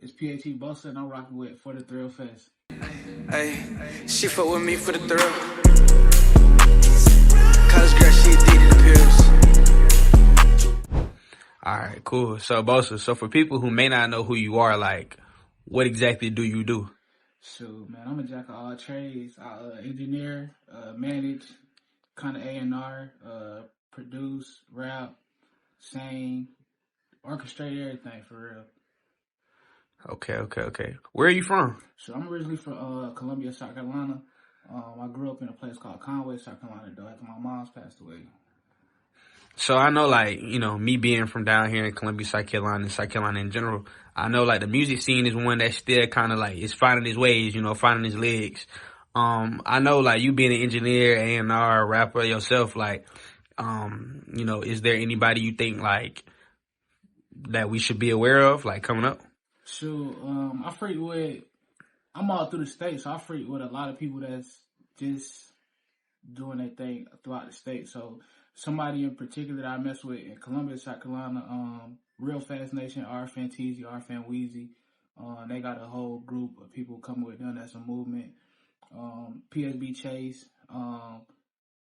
It's PHE Bosa, and I'm rocking with For the Thrill Fest. Hey, she fuck with me for the thrill. College girl, she addicted to pills. All right, cool. So, Bosa, so for people who may not know who you are, like, what exactly do you do? Shoot, man, I'm a jack of all trades. I engineer, manage, kind of A&R, produce, rap, sing, orchestrate everything for real. Okay. Where are you from? So I'm originally from Columbia, South Carolina. I grew up in a place called Conway, South Carolina, though, after my mom's passed away. So I know, like, you know, me being from down here in Columbia, South Carolina, and South Carolina in general, I know, like, the music scene is one that still kind of, like, is finding its ways, you know, finding its legs. I know, like, you being an engineer, A&R, rapper yourself, like, you know, is there anybody you think, like, that we should be aware of, like, coming up? Shoot, I'm all through the state, so I freak with a lot of people that's just doing their thing throughout the state. So somebody in particular that I mess with in Columbia, South Carolina, Real Fast Nation, RFN Teezy, RFN Wheezy. They got a whole group of people coming with them. That's a movement. PSB Chase.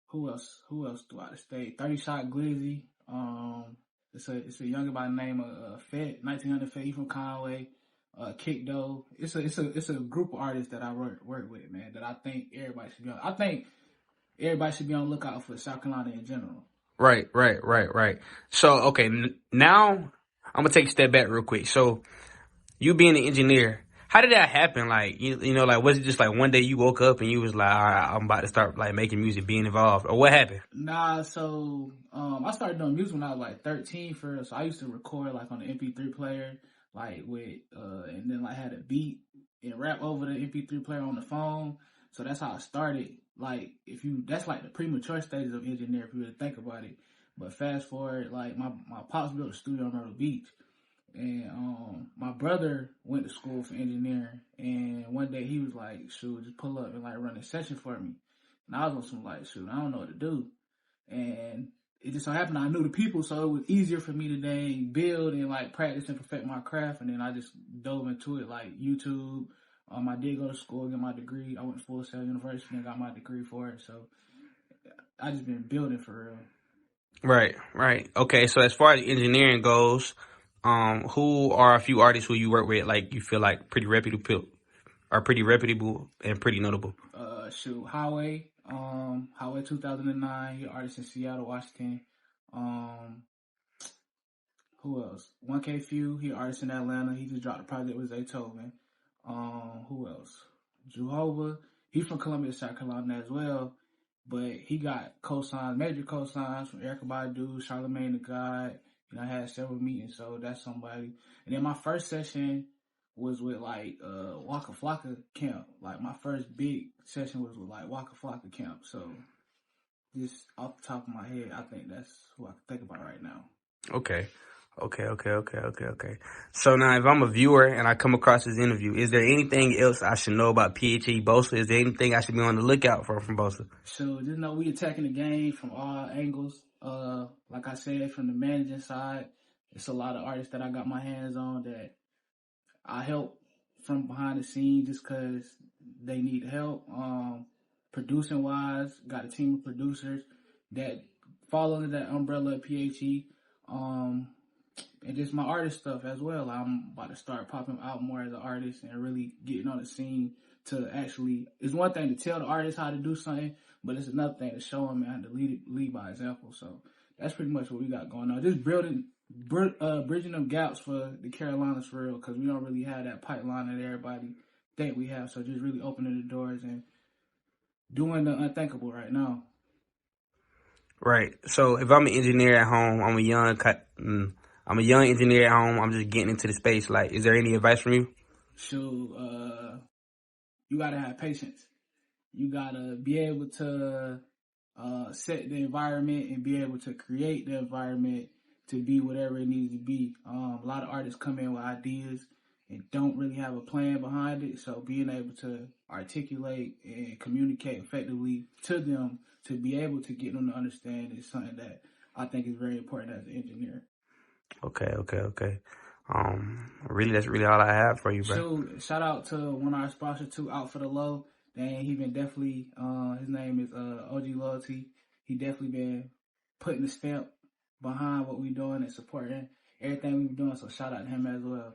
Who else throughout the state? 30 Shot Glizzy. It's a younger by the name of Fed, 1900 Fed. He from Conway. Kick Dough. It's a group of artists that I work with, man. That I think everybody should be on. I think everybody should be on the lookout for South Carolina in general. Right. So, okay, now I'm gonna take a step back real quick. So, you being an engineer, how did that happen? Like, you know, like, was it just like one day you woke up and you was like, all right, I'm about to start like making music, being involved, or what happened? Nah, so I started doing music when I was like 13 first. So I used to record like on the MP3 player, like with and then like had a beat and rap over the MP3 player on the phone. So that's how I started. Like that's like the premature stages of engineering if you really think about it. But fast forward, like my pops built a studio on Myrtle Beach. And my brother went to school for engineering, and one day he was like, shoot, just pull up and like run a session for me. And I was on some like, shoot, I don't know what to do. And it just so happened I knew the people, so it was easier for me to then build and like practice and perfect my craft. And then I just dove into it like YouTube. I did go to school, get my degree. I went to Full Sail University and got my degree for it. So I just been building for real. Right. Okay, so as far as engineering goes, who are a few artists who you work with, like you feel like pretty reputable and pretty notable? Shoot, Highway 2009, he artist in Seattle, Washington. Who else? 1K Few, he artist in Atlanta. He just dropped a project with Zaytoven. Who else? Jehovah, he's from Columbia, South Carolina as well, but he got cosigns, major cosigns from Erykah Badu, Charlamagne the God. You know, I had several meetings, so that's somebody. And then my first session was with like Waka Flocka camp. Like my first big session was with like Waka Flocka camp. So just off the top of my head, I think that's who I can think about right now. Okay. So now if I'm a viewer and I come across this interview, is there anything else I should know about PHE Bosa? Is there anything I should be on the lookout for from Bosa? So just know we attacking the game from all angles. Like I said, from the managing side, it's a lot of artists that I got my hands on that I help from behind the scenes just because they need help. Producing wise, got a team of producers that fall under that umbrella of PHE. And just my artist stuff as well. I'm about to start popping out more as an artist and really getting on the scene to actually, it's one thing to tell the artist how to do something, but it's another thing to show them and to lead by example. So that's pretty much what we got going on. Just bridging them gaps for the Carolinas for real, because we don't really have that pipeline that everybody think we have. So just really opening the doors and doing the unthinkable right now. Right. So if I'm an engineer at home, I'm a young engineer at home. I'm just getting into the space. Like, is there any advice from you? So, you gotta have patience. You gotta be able to set the environment and be able to create the environment to be whatever it needs to be. A lot of artists come in with ideas and don't really have a plan behind it. So being able to articulate and communicate effectively to them to be able to get them to understand is something that I think is very important as an engineer. Okay. Really, that's really all I have for you, bro. Shoot, shout out to one of our sponsors too, Out for the Low. Dang, he been definitely, his name is OG Loyalty. He definitely been putting the stamp behind what we doing and supporting everything we been doing. So shout out to him as well.